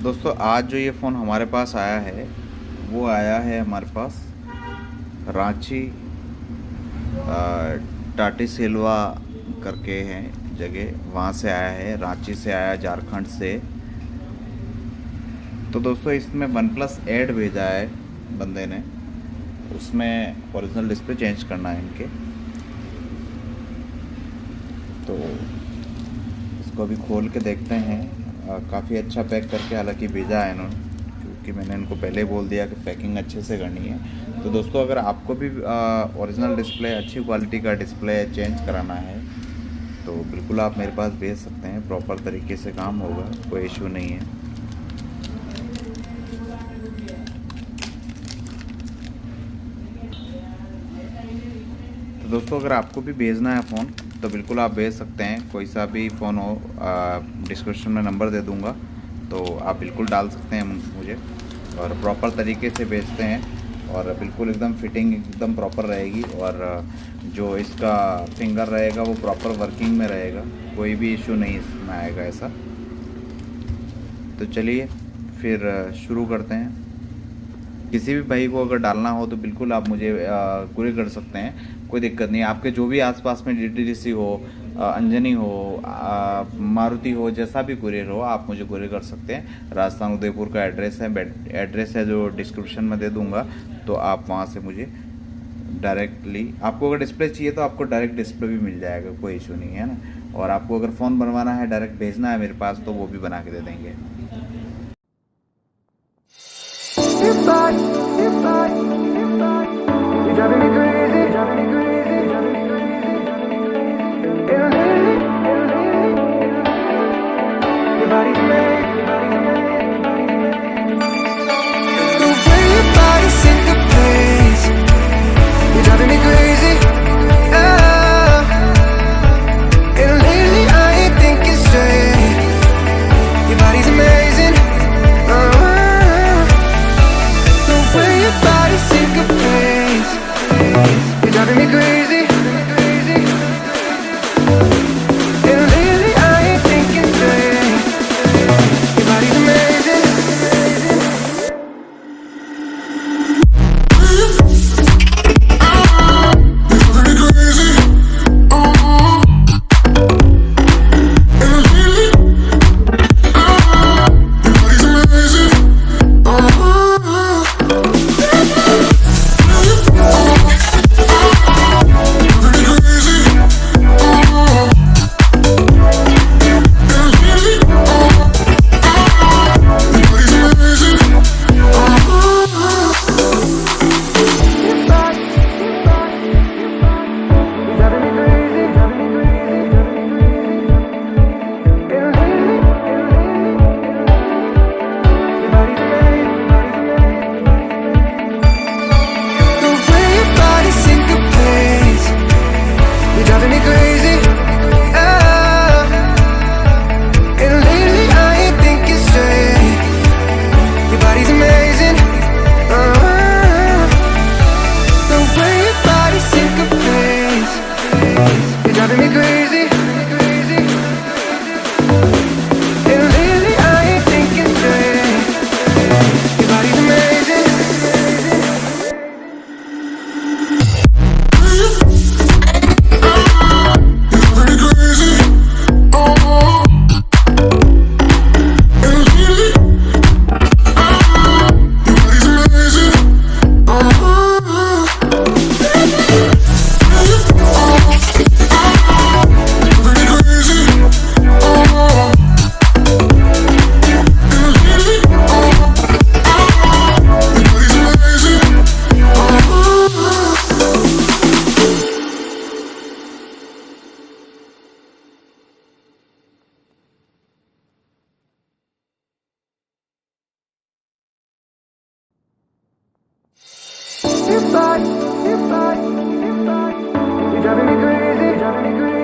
दोस्तों आज जो ये फ़ोन हमारे पास आया है वो आया है हमारे पास रांची टाटी सिलवा करके है जगह, वहाँ से आया है। रांची से आया, झारखंड से। तो दोस्तों इसमें वन प्लस एड भेजा है बंदे ने, उसमें ओरिजिनल डिस्प्ले चेंज करना है इनके। तो इसको अभी खोल के देखते हैं। काफ़ी अच्छा पैक करके हालांकि भेजा है इन्होंने, क्योंकि मैंने इनको पहले बोल दिया कि पैकिंग अच्छे से करनी है। तो दोस्तों अगर आपको भी ओरिजिनल डिस्प्ले, अच्छी क्वालिटी का डिस्प्ले चेंज कराना है तो बिल्कुल आप मेरे पास भेज सकते हैं। प्रॉपर तरीके से काम होगा, कोई इशू नहीं है। तो दोस्तों अगर आपको भी भेजना है फ़ोन तो बिल्कुल आप भेज सकते हैं। कोई सा भी फ़ोन हो, डिस्क्रिप्शन में नंबर दे दूंगा, तो आप बिल्कुल डाल सकते हैं मुझे, और प्रॉपर तरीके से भेजते हैं। और बिल्कुल एकदम फिटिंग एकदम प्रॉपर रहेगी, और जो इसका फिंगर रहेगा वो प्रॉपर वर्किंग में रहेगा, कोई भी इशू नहीं इसमें आएगा ऐसा। तो चलिए फिर शुरू करते हैं। किसी भी भाई को अगर डालना हो तो बिल्कुल आप मुझे कुरियर कर सकते हैं, कोई दिक्कत नहीं। आपके जो भी आसपास में डीटीडीसी हो, अंजनी हो, मारुति हो, जैसा भी कुरियर हो आप मुझे कुरियर कर सकते हैं। राजस्थान उदयपुर का एड्रेस है जो डिस्क्रिप्शन में दे दूंगा, तो आप वहाँ से मुझे डायरेक्टली, आपको अगर डिस्प्ले चाहिए तो आपको डायरेक्ट डिस्प्ले भी मिल जाएगा, कोई इशू नहीं है ना। और आपको अगर फ़ोन बनवाना है, डायरेक्ट भेजना है मेरे पास, तो वो भी बना के दे देंगे। You're driving me crazy, driving me crazy, driving me crazy, driving me crazy. Your body's made, your body's made, your body's made. The way your body syncopates, you're driving me crazy. Oh. And lately I ain't thinking straight. Your body's amazing. The way your body syncopates, you're driving me crazy. And lately I ain't thinking straight. Your body's amazing. Your body, you're driving me crazy, driving me crazy.